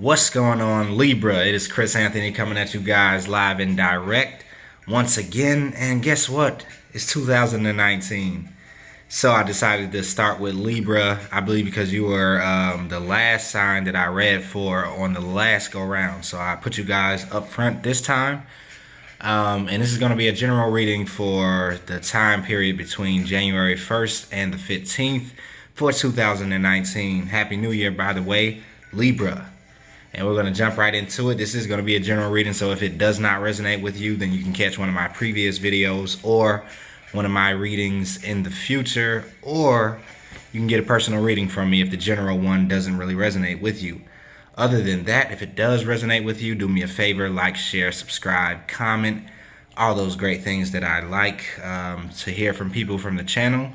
What's going on, Libra? It is Chris Anthony coming at you guys live and direct once again. And guess what? It's 2019. So I decided to start with Libra, I believe because you were the last sign that I read for on the last go round. So I put you guys up front this time. And this is going to be a general reading for the time period between January 1st and the 15th for 2019. Happy New Year, by the way, Libra. And we're going to jump right into it. This is going to be a general reading, so if it does not resonate with you, then you can catch one of my previous videos or one of my readings in the future, or you can get a personal reading from me if the general one doesn't really resonate with you. Other than that, if it does resonate with you, do me a favor, like, share, subscribe, comment, all those great things that I like to hear from people from the channel.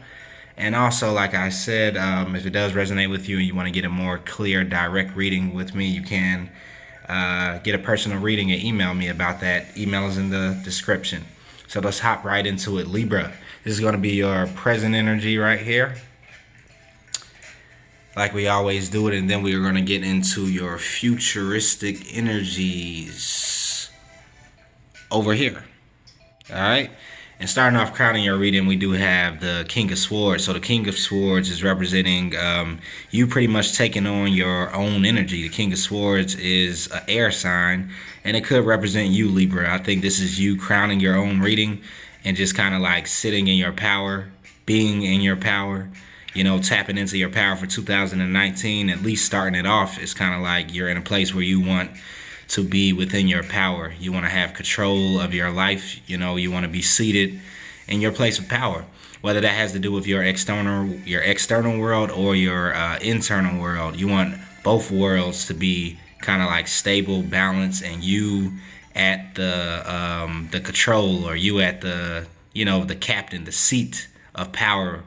And also, like I said, if it does resonate with you and you want to get a more clear, direct reading with me, you can get a personal reading and email me about that. Email is in the description. So let's hop right into it. Libra, this is going to be your present energy right here, like we always do it, and then we are going to get into your futuristic energies over here. All right. And starting off crowning your reading, we do have the King of Swords. So the King of Swords is representing you pretty much taking on your own energy. The King of Swords is an air sign, and it could represent you, Libra. I think this is you crowning your own reading and just kind of like sitting in your power, being in your power, you know, tapping into your power for 2019, at least starting it off. It's kind of like you're in a place where you want to be within your power. You want to have control of your life. You know, you want to be seated in your place of power, whether that has to do with your external world or your internal world. You want both worlds to be kind of like stable, balanced, and you at the control, or you at the, you know, the captain, the seat of power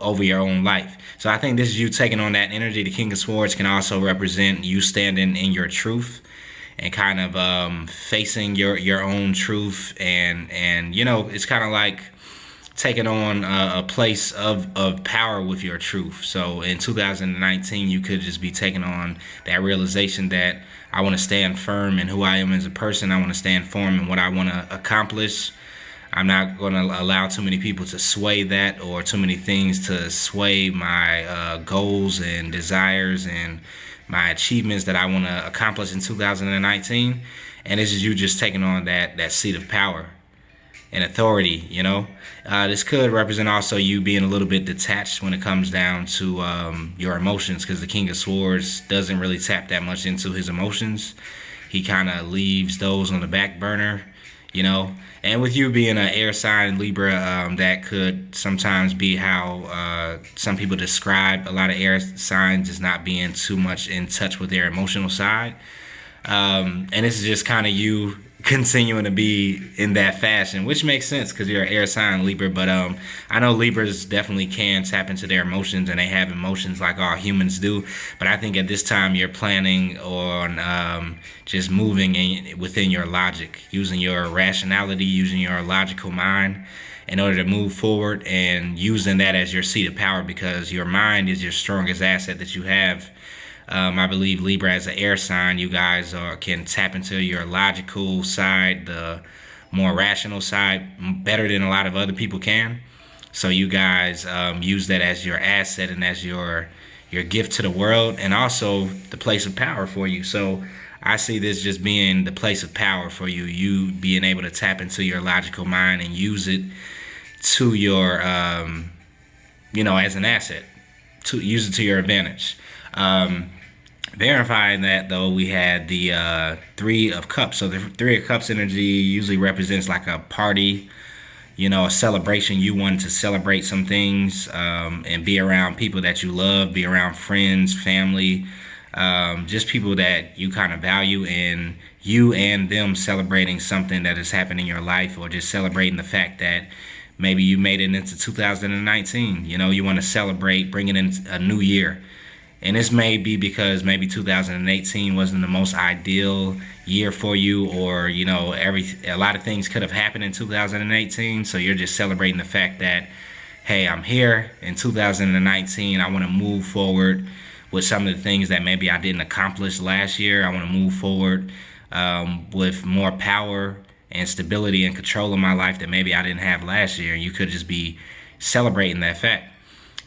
over your own life. So I think this is you taking on that energy. The King of Swords can also represent you standing in your truth and kind of facing your own truth, and you know, it's kind of like taking on a place of power with your truth. So in 2019, you could just be taking on that realization that I want to stand firm in who I am as a person. I want to stand firm in what I want to accomplish. I'm not going to allow too many people to sway that, or too many things to sway my goals and desires and my achievements that I want to accomplish in 2019. And this is you just taking on that seat of power and authority, you know. This could represent also you being a little bit detached when it comes down to your emotions, because the King of Swords doesn't really tap that much into his emotions. He kind of leaves those on the back burner, you know. And with you being an air sign, Libra, that could sometimes be how some people describe a lot of air signs as not being too much in touch with their emotional side. And this is just kind of you continuing to be in that fashion, which makes sense because you're an air sign, Libra. But I know Libras definitely can tap into their emotions, and they have emotions like all humans do. But I think at this time you're planning on just moving within your logic, using your rationality, using your logical mind in order to move forward, and using that as your seat of power, because your mind is your strongest asset that you have. I believe Libra, as an air sign, you guys can tap into your logical side, the more rational side, better than a lot of other people can. So you guys use that as your asset and as your gift to the world, and also the place of power for you. So I see this just being the place of power for you, you being able to tap into your logical mind and use it to your, you know, as an asset, to use it to your advantage. Verifying that, though, we had the Three of Cups. So the Three of Cups energy usually represents like a party, you know, a celebration. You want to celebrate some things and be around people that you love, be around friends, family, just people that you kind of value, and you and them celebrating something that has happened in your life, or just celebrating the fact that maybe you made it into 2019. You know, you want to celebrate bringing in a new year. And this may be because maybe 2018 wasn't the most ideal year for you, or, you know, a lot of things could have happened in 2018. So you're just celebrating the fact that, hey, I'm here in 2019. I want to move forward with some of the things that maybe I didn't accomplish last year. I want to move forward with more power and stability and control of my life that maybe I didn't have last year. And you could just be celebrating that fact.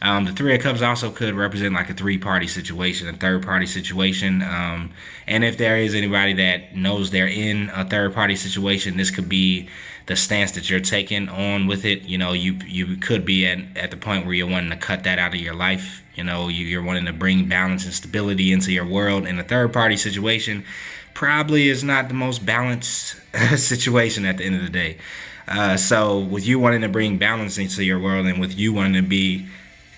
The Three of Cups also could represent like a three-party situation, a third-party situation. And if there is anybody that knows they're in a third-party situation, this could be the stance that you're taking on with it. You know, you could be at the point where you're wanting to cut that out of your life. You know, you're wanting to bring balance and stability into your world. And a third-party situation probably is not the most balanced situation at the end of the day. So with you wanting to bring balance into your world, and with you wanting to be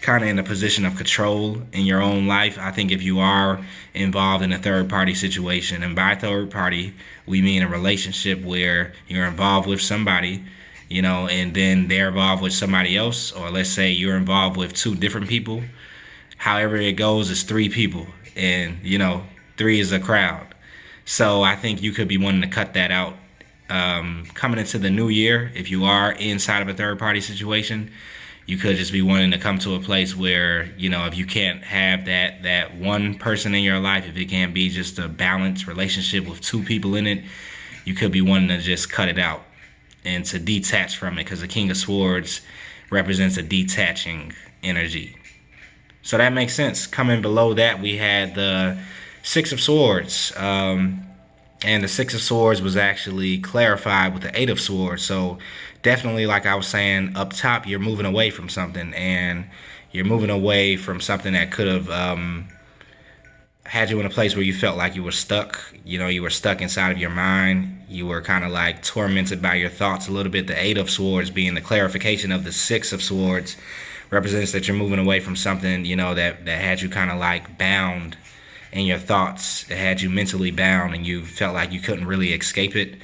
kind of in a position of control in your own life, I think if you are involved in a third party situation, and by third party we mean a relationship where you're involved with somebody, you know, and then they're involved with somebody else, or let's say you're involved with two different people, however it goes, it's three people, and you know, three is a crowd. So I think you could be wanting to cut that out coming into the new year. If you are inside of a third party situation, you could just be wanting to come to a place where, you know, if you can't have that one person in your life, if it can't be just a balanced relationship with two people in it, you could be wanting to just cut it out and to detach from it, because the King of Swords represents a detaching energy. So that makes sense. Coming below that, we had the Six of Swords. And the Six of Swords was actually clarified with the Eight of Swords. So definitely, like I was saying up top, you're moving away from something, and you're moving away from something that could have had you in a place where you felt like you were stuck. You know, you were stuck inside of your mind. You were kind of like tormented by your thoughts a little bit. The Eight of Swords being the clarification of the Six of Swords represents that you're moving away from something, you know, that had you kind of like bound in your thoughts. It had you mentally bound, and you felt like you couldn't really escape it.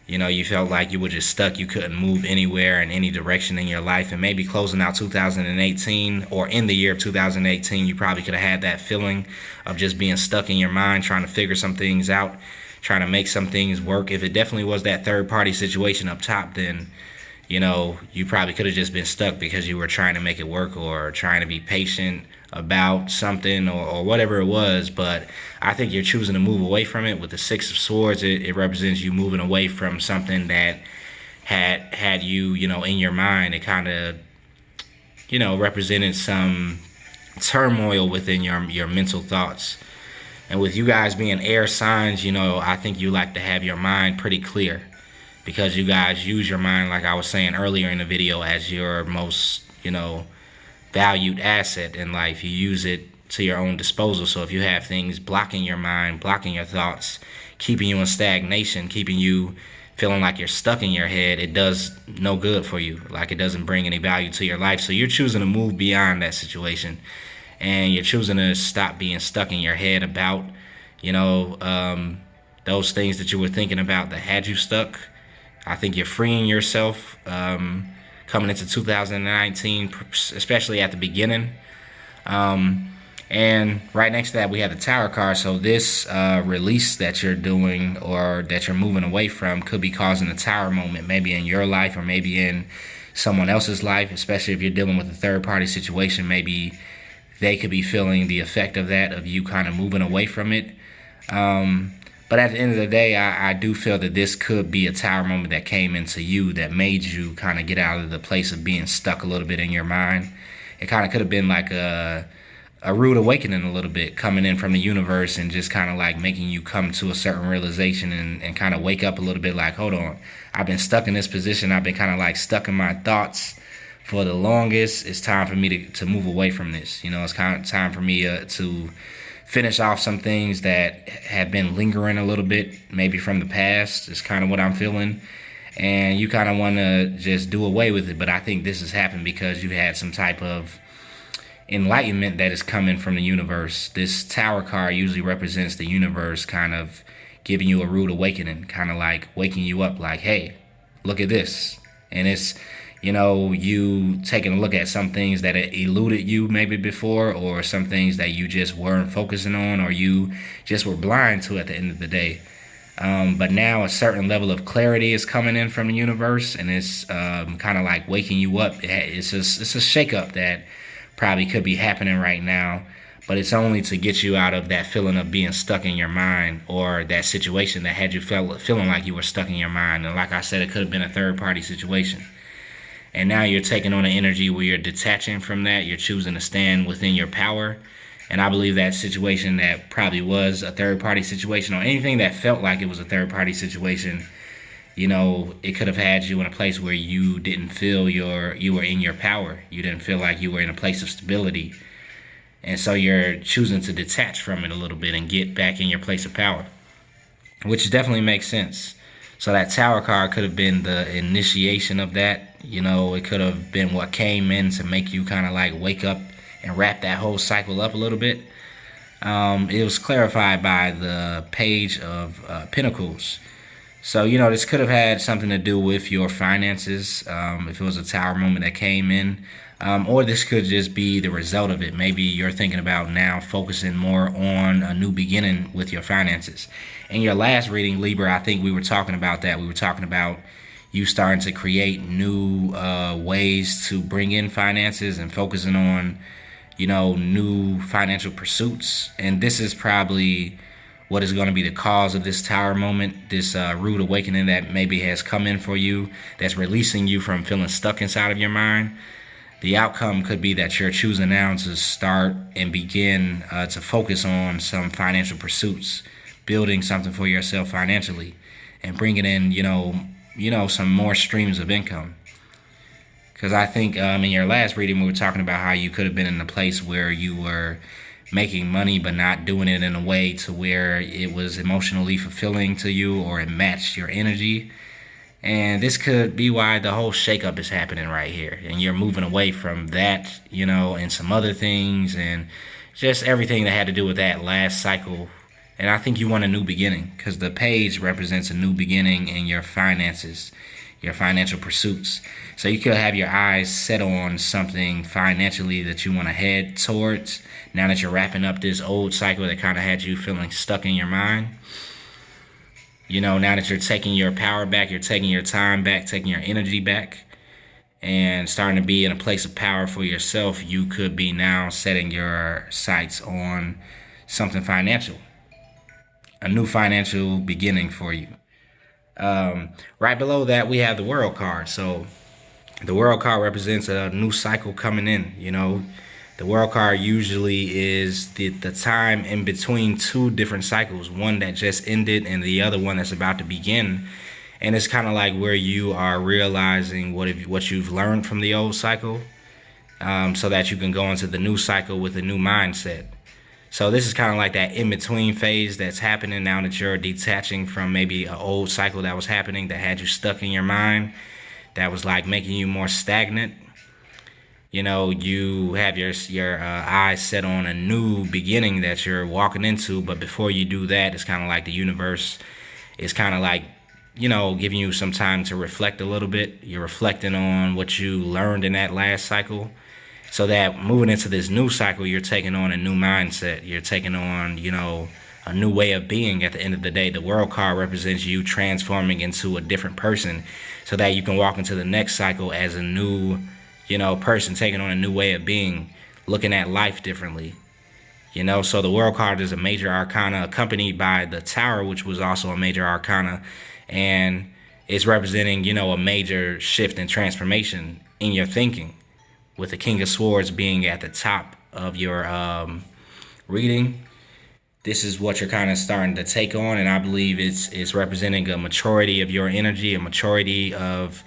You know, you felt like you were just stuck. You couldn't move anywhere in any direction in your life. And maybe closing out 2018, or in the year of 2018, you probably could have had that feeling of just being stuck in your mind, trying to figure some things out, trying to make some things work. If it definitely was that third party situation up top, then, you know, you probably could have just been stuck because you were trying to make it work, or trying to be patient about something, or whatever it was. But I think you're choosing to move away from it. With the Six of Swords, it represents you moving away from something that had you, you know, in your mind. It kind of, you know, represented some turmoil within your mental thoughts. And with you guys being air signs, you know, I think you like to have your mind pretty clear, because you guys use your mind, like I was saying earlier in the video, as your most, you know, valued asset in life. You use it to your own disposal. So if you have things blocking your mind, blocking your thoughts, keeping you in stagnation, keeping you feeling like you're stuck in your head, it does no good for you. Like, it doesn't bring any value to your life. So you're choosing to move beyond that situation, and you're choosing to stop being stuck in your head about, you know, those things that you were thinking about that had you stuck. I think you're freeing yourself coming into 2019, especially at the beginning. And right next to that, we have the Tower card. So this release that you're doing, or that you're moving away from, could be causing a Tower moment, maybe in your life, or maybe in someone else's life. Especially if you're dealing with a third party situation, maybe they could be feeling the effect of that, of you kind of moving away from it. But at the end of the day, I do feel that this could be a Tower moment that came into you, that made you kind of get out of the place of being stuck a little bit in your mind. It kind of could have been like a rude awakening a little bit, coming in from the universe, and just kind of like making you come to a certain realization, and kind of wake up a little bit like, hold on, I've been stuck in this position. I've been kind of like stuck in my thoughts for the longest. It's time for me to move away from this. You know, it's kind of time for me to finish off some things that have been lingering a little bit, maybe from the past. Is kind of what I'm feeling. And you kind of want to just do away with it. But I think this has happened because you had some type of enlightenment that is coming from the universe. This Tower card usually represents the universe kind of giving you a rude awakening, kind of like waking you up, like, hey, look at this. And it's, you know, you taking a look at some things that eluded you maybe before, or some things that you just weren't focusing on, or you just were blind to at the end of the day. But now a certain level of clarity is coming in from the universe, and it's kind of like waking you up. It's a shakeup that probably could be happening right now. but it's only to get you out of that feeling of being stuck in your mind, or that situation that had you feeling like you were stuck in your mind. And like I said, it could have been a third party situation. And now you're taking on an energy where you're detaching from that. You're choosing to stand within your power. And I believe that situation that probably was a third party situation, or anything that felt like it was a third party situation, you know, it could have had you in a place where you didn't feel you were in your power. You didn't feel like you were in a place of stability. And so you're choosing to detach from it a little bit and get back in your place of power, which definitely makes sense. So that Tower card could have been the initiation of that. You know, it could have been what came in to make you kind of like wake up and wrap that whole cycle up a little bit. It was clarified by the Page of Pentacles. So, you know, this could have had something to do with your finances, if it was a Tower moment that came in. Or this could just be the result of it. Maybe you're thinking about now focusing more on a new beginning with your finances. In your last reading, Libra, I think we were talking about that. We were talking about you starting to create new ways to bring in finances and focusing on, you know, new financial pursuits. And this is probably what is going to be the cause of this Tower moment, this rude awakening that maybe has come in for you, that's releasing you from feeling stuck inside of your mind. The outcome could be that you're choosing now to start and begin to focus on some financial pursuits, building something for yourself financially, and bringing in, you know, some more streams of income. Because I think in your last reading, we were talking about how you could have been in a place where you were making money but not doing it in a way to where it was emotionally fulfilling to you or it matched your energy. And this could be why the whole shakeup is happening right here. And you're moving away from that, you know, and some other things and just everything that had to do with that last cycle. And I think you want a new beginning, because the page represents a new beginning in your finances, your financial pursuits. So you could have your eyes set on something financially that you want to head towards now that you're wrapping up this old cycle that kind of had you feeling stuck in your mind. You know, now that you're taking your power back, you're taking your time back, taking your energy back, and starting to be in a place of power for yourself, you could be now setting your sights on something financial, a new financial beginning for you. Right below that, we have the World card. So the World card represents a new cycle coming in. You know, the World card usually is the time in between two different cycles, one that just ended and the other one that's about to begin. And it's kind of like where you are realizing what you've learned from the old cycle, so that you can go into the new cycle with a new mindset. So this is kind of like that in-between phase that's happening now that you're detaching from maybe an old cycle that was happening that had you stuck in your mind, that was like making you more stagnant. You know, you have your eyes set on a new beginning that you're walking into. But before you do that, it's kind of like the universe is kind of like, you know, giving you some time to reflect a little bit. You're reflecting on what you learned in that last cycle, so that moving into this new cycle, you're taking on a new mindset. You're taking on, you know, a new way of being. At the end of the day, the World card represents you transforming into a different person, so that you can walk into the next cycle as a new, you know, person, taking on a new way of being, looking at life differently. You know, so the World card is a major arcana accompanied by the Tower, which was also a major arcana, and it's representing, you know, a major shift and transformation in your thinking, with the King of Swords being at the top of your reading. This is what you're kind of starting to take on, and I believe it's representing a maturity of your energy, a maturity of,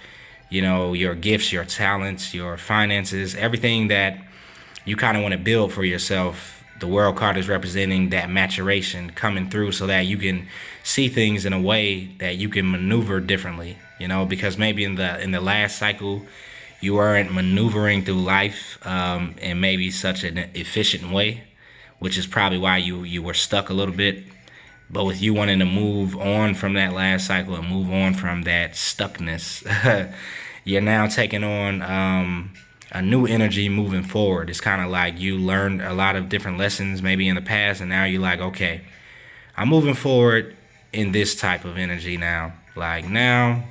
you know, your gifts, your talents, your finances, everything that you kind of want to build for yourself. The World card is representing that maturation coming through, so that you can see things in a way that you can maneuver differently, you know, because maybe in the last cycle you weren't maneuvering through life in maybe such an efficient way, which is probably why you were stuck a little bit. But with you wanting to move on from that last cycle and move on from that stuckness, you're now taking on a new energy moving forward. It's kind of like you learned a lot of different lessons maybe in the past, and now you're like, okay, I'm moving forward in this type of energy now. Like, now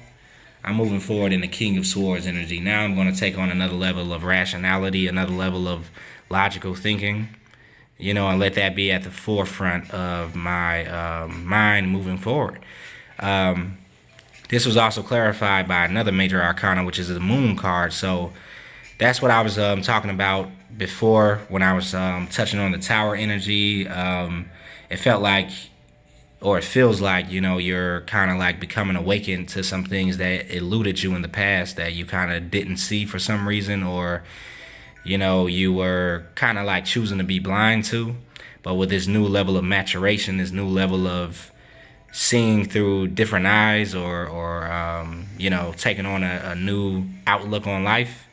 I'm moving forward in the King of Swords energy. Now I'm going to take on another level of rationality, another level of logical thinking. and let that be at the forefront of my mind moving forward. This was also clarified by another major arcana, which is the moon card. So that's what I was talking about before when I was touching on the tower energy. It felt like, or it feels like, you're kind of like becoming awakened to some things that eluded you in the past that you kind of didn't see for some reason, or you were kind of like choosing to be blind to. But with this new level of maturation, this new level of seeing through different eyes, or taking on a new outlook on life,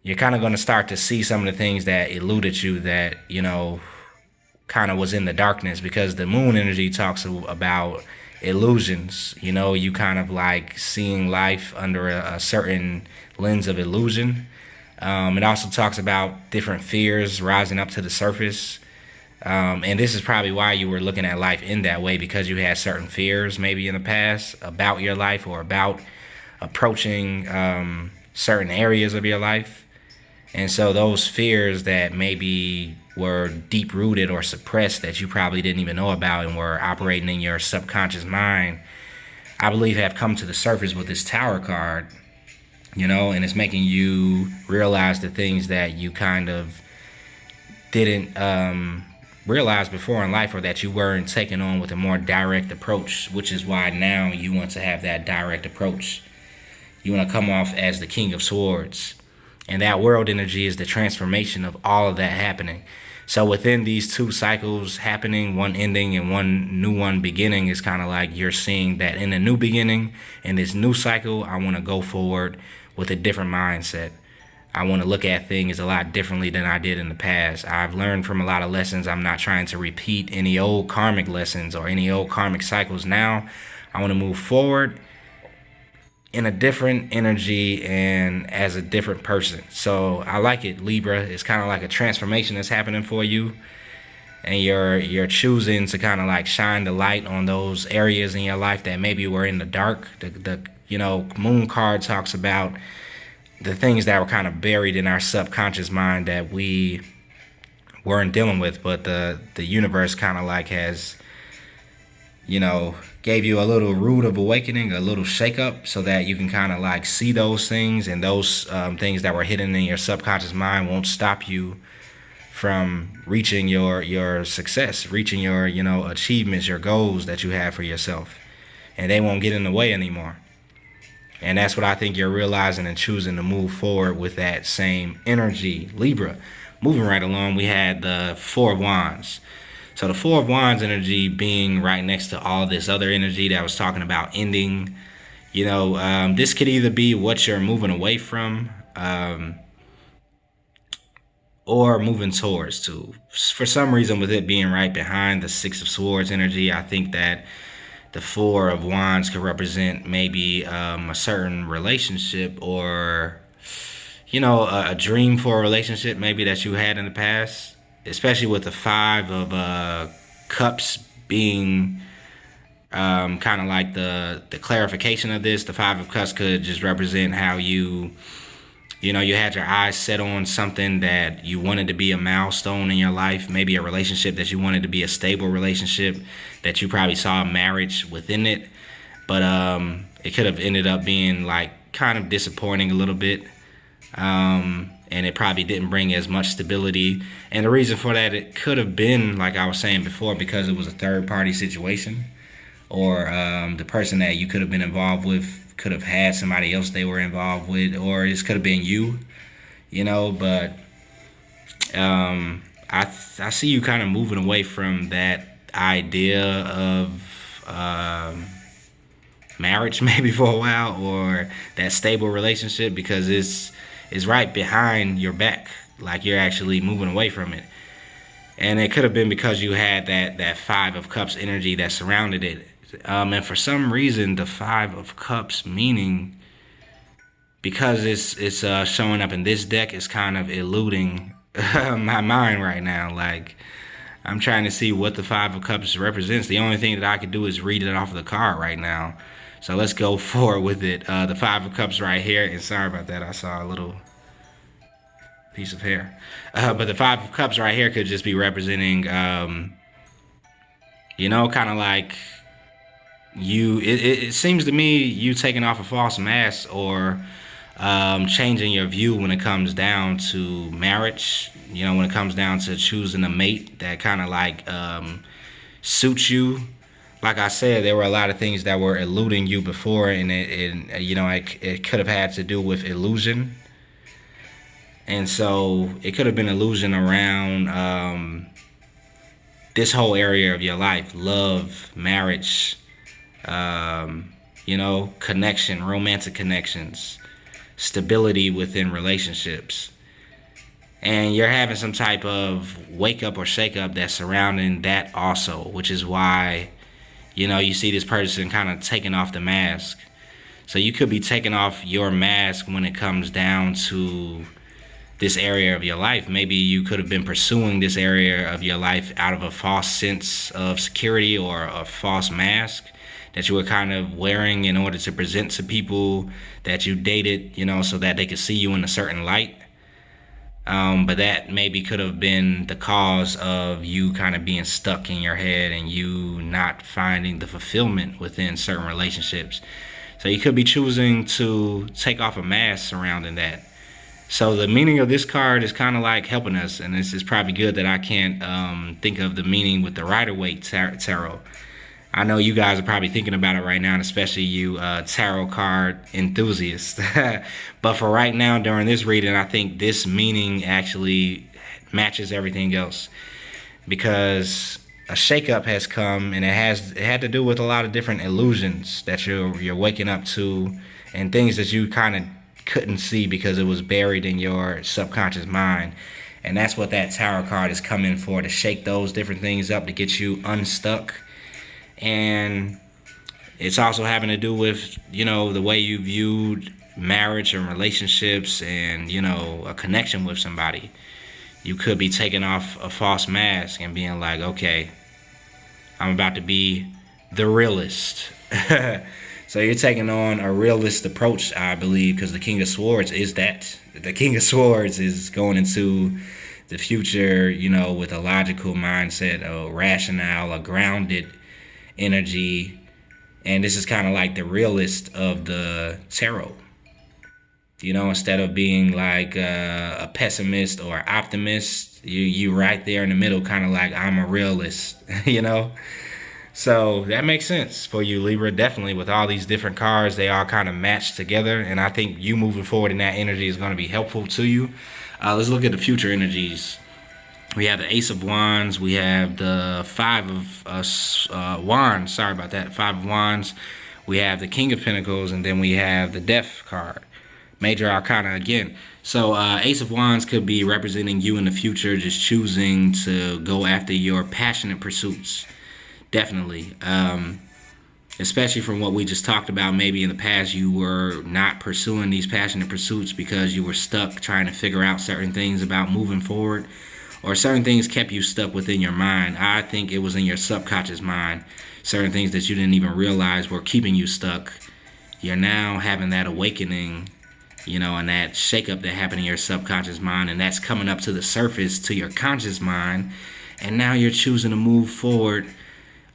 you're kind of going to start to see some of the things that eluded you, that kind of was in the darkness, because the moon energy talks about illusions. You kind of like seeing life under a certain lens of illusion. It also talks about different fears rising up to the surface. And this is probably why you were looking at life in that way, because you had certain fears maybe in the past about your life, or about approaching certain areas of your life. And so those fears that maybe were deep rooted or suppressed, that you probably didn't even know about and were operating in your subconscious mind, I believe have come to the surface with this Tower card, and it's making you realize the things that you kind of didn't realize before in life, or that you weren't taking on with a more direct approach, which is why now you want to have that direct approach. You want to come off as the King of Swords. And that world energy is the transformation of all of that happening. So within these two cycles happening, one ending and one new one beginning, is kind of like you're seeing that in a new beginning, in this new cycle, I want to go forward with a different mindset. I want to look at things a lot differently than I did in the past. I've learned from a lot of lessons. I'm not trying to repeat any old karmic lessons or any old karmic cycles now. I want to move forward in a different energy and as a different person. So I like it, Libra. It's kind of like a transformation that's happening for you, and you're choosing to kind of like shine the light on those areas in your life that maybe were in the dark. The moon card talks about the things that were kind of buried in our subconscious mind that we weren't dealing with, but the universe kind of like has gave you a little rude of awakening, a little shakeup, so that you can kind of like see those things, and those things that were hidden in your subconscious mind won't stop you from reaching your success, reaching your achievements, your goals that you have for yourself, and they won't get in the way anymore. And that's what I think you're realizing and choosing to move forward with that same energy, Libra. Moving right along, we had the Four of Wands. So the Four of Wands energy being right next to all this other energy that I was talking about ending, this could either be what you're moving away from, or moving towards too. For some reason, with it being right behind the Six of Swords energy, I think that the Four of Wands could represent maybe a certain relationship, or a dream for a relationship maybe that you had in the past. Especially with the Five of Cups being kind of like the clarification of this. The Five of Cups could just represent how you had your eyes set on something that you wanted to be a milestone in your life, maybe a relationship that you wanted to be a stable relationship, that you probably saw a marriage within it, but it could have ended up being like kind of disappointing a little bit. And it probably didn't bring as much stability. And the reason for that, it could have been, like I was saying before, because it was a third-party situation, or the person that you could have been involved with could have had somebody else they were involved with, or this could have been you, but I see you kind of moving away from that idea of marriage maybe for a while, or that stable relationship, because it's right behind your back, like you're actually moving away from it. And it could have been because you had that Five of Cups energy that surrounded it. And for some reason, the Five of Cups meaning, because it's showing up in this deck, is kind of eluding my mind right now. Like, I'm trying to see what the Five of Cups represents. The only thing that I could do is read it off of the card right now. So let's go forward with it. The Five of Cups right here. And sorry about that. I saw a little piece of hair. But the Five of Cups right here could just be representing, you know, kind of like you. It seems to me you taking off a false mask, or changing your view when it comes down to marriage. You know, when it comes down to choosing a mate that kind of like suits you. Like I said, there were a lot of things that were eluding you before, and you know, it could have had to do with illusion. And so it could have been illusion around this whole area of your life: love, marriage, you know, connection, romantic connections, stability within relationships. And you're having some type of wake up or shake up that's surrounding that also, which is why, you know, you see this person kind of taking off the mask. So you could be taking off your mask when it comes down to this area of your life. Maybe you could have been pursuing this area of your life out of a false sense of security, or a false mask that you were kind of wearing in order to present to people that you dated, you know, so that they could see you in a certain light. But that maybe could have been the cause of you kind of being stuck in your head and you not finding the fulfillment within certain relationships. So you could be choosing to take off a mask surrounding that. So the meaning of this card is kind of like helping us, and this is probably good that I can't think of the meaning with the Rider-Waite Tarot. I know you guys are probably thinking about it right now, and especially you tarot card enthusiasts. But for right now, during this reading, I think this meaning actually matches everything else, because a shakeup has come, and it had to do with a lot of different illusions that you're waking up to, and things that you kind of couldn't see because it was buried in your subconscious mind. And that's what that tarot card is coming for, to shake those different things up, to get you unstuck. And it's also having to do with, you know, the way you viewed marriage and relationships, and, you know, a connection with somebody. You could be taking off a false mask and being like, okay, I'm about to be the realist. So you're taking on a realist approach, I believe, because the King of Swords is that. The King of Swords is going into the future, you know, with a logical mindset, a rationale, a grounded energy. And this is kind of like the realist of the tarot. You know, instead of being like a pessimist or optimist, you right there in the middle, kind of like, I'm a realist, you know? So that makes sense for you, Libra. Definitely, with all these different cards, they all kind of match together. And I think you moving forward in that energy is going to be helpful to you. Let's look at the future energies. We have the Ace of Wands. We have the Five of Wands. Sorry about that. Five of Wands. We have the King of Pentacles. And then we have the Death card. Major Arcana again. So Ace of Wands could be representing you in the future, just choosing to go after your passionate pursuits. Definitely. Especially from what we just talked about, maybe in the past you were not pursuing these passionate pursuits because you were stuck trying to figure out certain things about moving forward, or certain things kept you stuck within your mind. I think it was in your subconscious mind. Certain things that you didn't even realize were keeping you stuck. You're now having that awakening, you know, and that shakeup that happened in your subconscious mind, and that's coming up to the surface to your conscious mind. And now you're choosing to move forward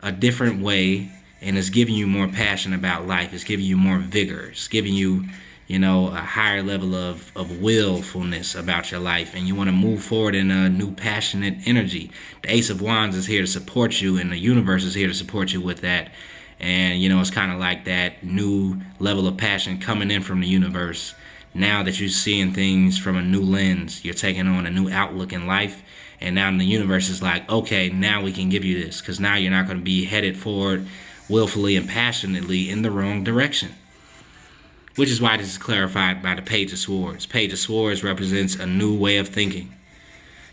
a different way, and it's giving you more passion about life. It's giving you more vigor. It's giving you, you know, a higher level of willfulness about your life, and you want to move forward in a new passionate energy. The Ace of Wands is here to support you, and the universe is here to support you with that. And, you know, it's kind of like that new level of passion coming in from the universe. Now that you're seeing things from a new lens, you're taking on a new outlook in life. And now the universe is like, okay, now we can give you this, because now you're not going to be headed forward willfully and passionately in the wrong direction. Which is why this is clarified by the Page of Swords. Page of Swords represents a new way of thinking.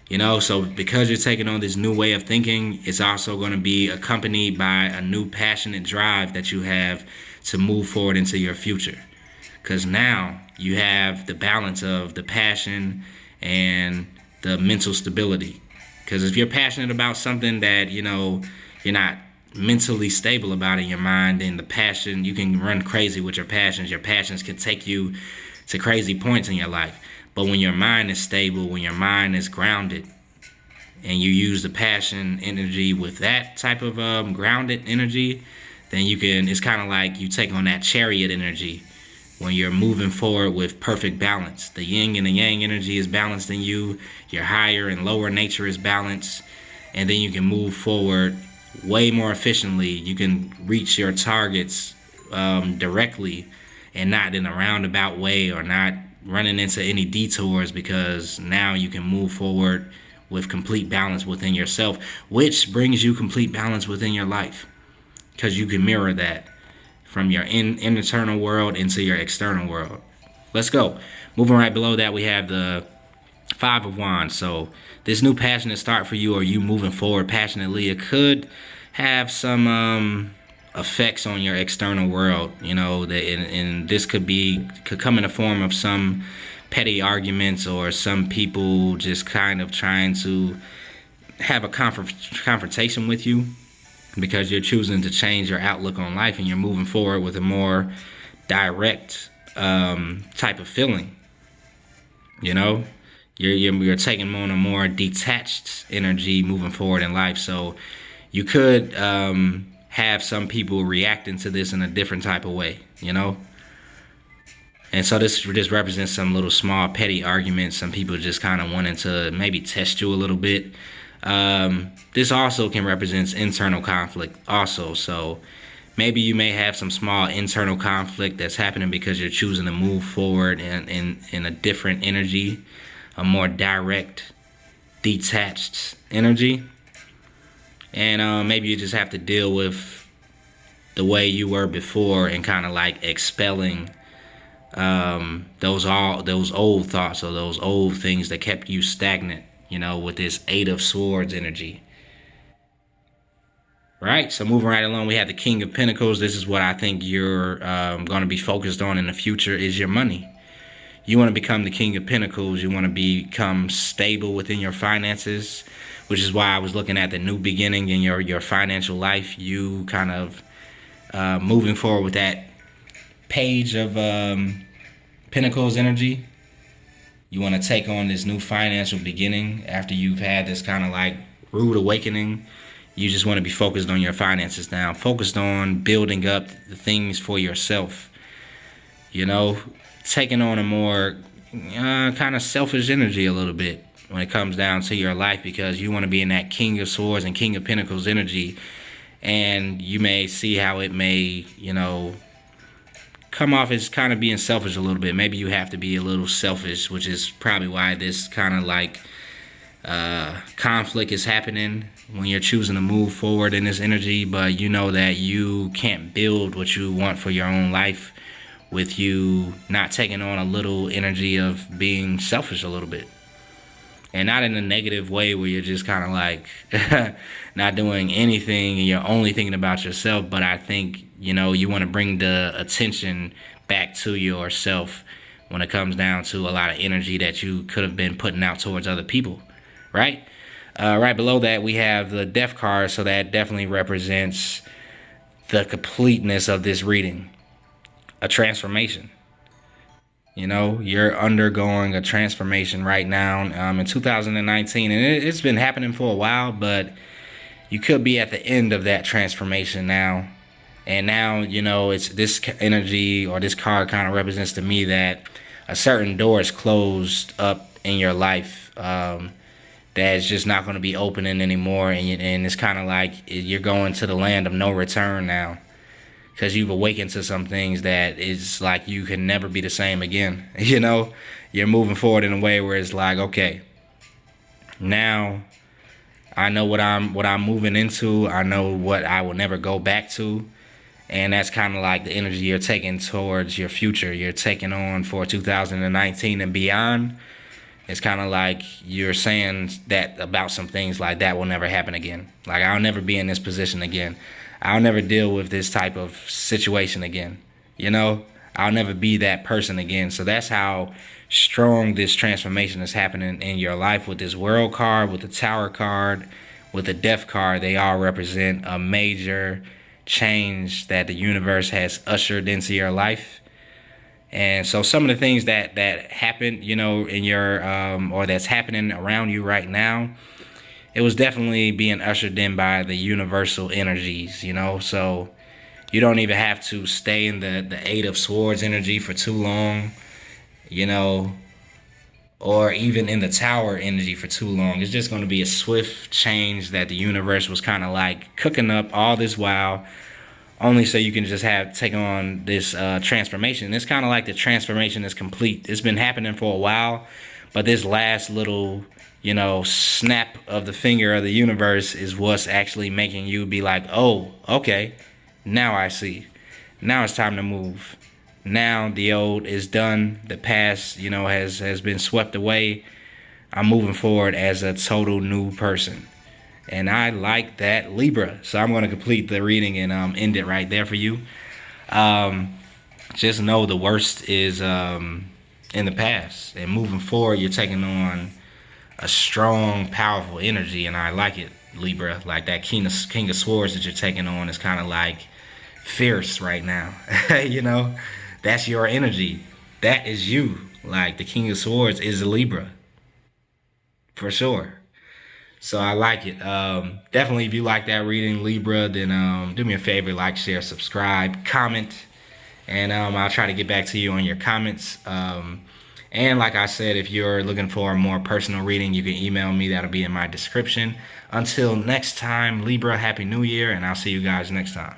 You know, so because you're taking on this new way of thinking, it's also going to be accompanied by a new passionate drive that you have to move forward into your future. Because now you have the balance of the passion and the mental stability. Because if you're passionate about something that, you know, you're not mentally stable about in your mind, then the passion, you can run crazy with your passions. Your passions can take you to crazy points in your life. But when your mind is stable, when your mind is grounded, and you use the passion energy with that type of grounded energy, then you can, it's kind of like you take on that chariot energy when you're moving forward with perfect balance. The yin and the yang energy is balanced in you. Your higher and lower nature is balanced. And then you can move forward way more efficiently. You can reach your targets directly and not in a roundabout way, or not running into any detours, because now you can move forward with complete balance within yourself, which brings you complete balance within your life, because you can mirror that from your internal world into your external world. Let's go. Moving right below that, we have the Five of Wands. So this new passionate start for you, or you moving forward passionately, it could have some effects on your external world, you know, and this could come in the form of some petty arguments, or some people just kind of trying to have a confrontation with you, because you're choosing to change your outlook on life and you're moving forward with a more direct type of feeling. You know, you're taking on a more detached energy moving forward in life. So you could have some people reacting to this in a different type of way, you know. And so this just represents some little small petty arguments, some people just kind of wanting to maybe test you a little bit. This also can represent internal conflict also. So maybe you may have some small internal conflict that's happening because you're choosing to move forward in a different energy, a more direct, detached energy. And maybe you just have to deal with the way you were before, and kind of like expelling those old thoughts, or those old things that kept you stagnant, you know, with this Eight of Swords energy. Right, so moving right along, we have the King of Pentacles. This is what I think you're going to be focused on in the future, is your money. You want to become the King of Pentacles. You want to become stable within your finances, which is why I was looking at the new beginning in your financial life. You kind of moving forward with that Page of Pentacles energy. You want to take on this new financial beginning after you've had this kind of like rude awakening. You just want to be focused on your finances now, focused on building up the things for yourself, you know, taking on a more kind of selfish energy a little bit when it comes down to your life, because you want to be in that King of Swords and King of Pentacles energy. And you may see how it may, you know, come off as kind of being selfish a little bit. Maybe you have to be a little selfish, which is probably why this kind of like conflict is happening when you're choosing to move forward in this energy. But you know that you can't build what you want for your own life with you not taking on a little energy of being selfish a little bit. And not in a negative way where you're just kind of like not doing anything and you're only thinking about yourself. But I think, you know, you want to bring the attention back to yourself when it comes down to a lot of energy that you could have been putting out towards other people, right? Right below that, we have the Death card. So that definitely represents the completeness of this reading, a transformation. You know, you're undergoing a transformation right now in 2019, and it's been happening for a while, but you could be at the end of that transformation now. And now, you know, it's this energy, or this card kind of represents to me that a certain door is closed up in your life that's just not going to be opening anymore. And it's kind of like you're going to the land of no return now, because you've awakened to some things that is like you can never be the same again. You know, you're moving forward in a way where it's like, okay, now I know what I'm moving into. I know what I will never go back to. And that's kind of like the energy you're taking towards your future. You're taking on for 2019 and beyond. It's kind of like you're saying that about some things like that will never happen again. Like, I'll never be in this position again. I'll never deal with this type of situation again. You know, I'll never be that person again. So that's how strong this transformation is happening in your life with this World card, with the Tower card, with the Death card. They all represent a major change that the universe has ushered into your life. And so some of the things that happened, you know, in your or that's happening around you right now, it was definitely being ushered in by the universal energies, you know. So you don't even have to stay in the Eight of Swords energy for too long, you know, or even in the Tower energy for too long. It's just going to be a swift change that the universe was kind of like cooking up all this while, only so you can just take on this transformation. It's kind of like the transformation is complete. It's been happening for a while, but this last little, you know, snap of the finger of the universe is what's actually making you be like, oh, okay, now I see. Now it's time to move. Now the old is done. The past, you know, has been swept away. I'm moving forward as a total new person. And I like that, Libra. So I'm going to complete the reading and end it right there for you. Just know the worst is in the past. And moving forward, you're taking on a strong, powerful energy. And I like it, Libra. Like that King of Swords that you're taking on is kind of like fierce right now. You know, that's your energy. That is you. Like the King of Swords is a Libra. For sure. So I like it. Definitely, if you like that reading, Libra, then do me a favor, like, share, subscribe, comment, and I'll try to get back to you on your comments. And like I said, if you're looking for a more personal reading, you can email me. That'll be in my description. Until next time, Libra, Happy New Year, and I'll see you guys next time.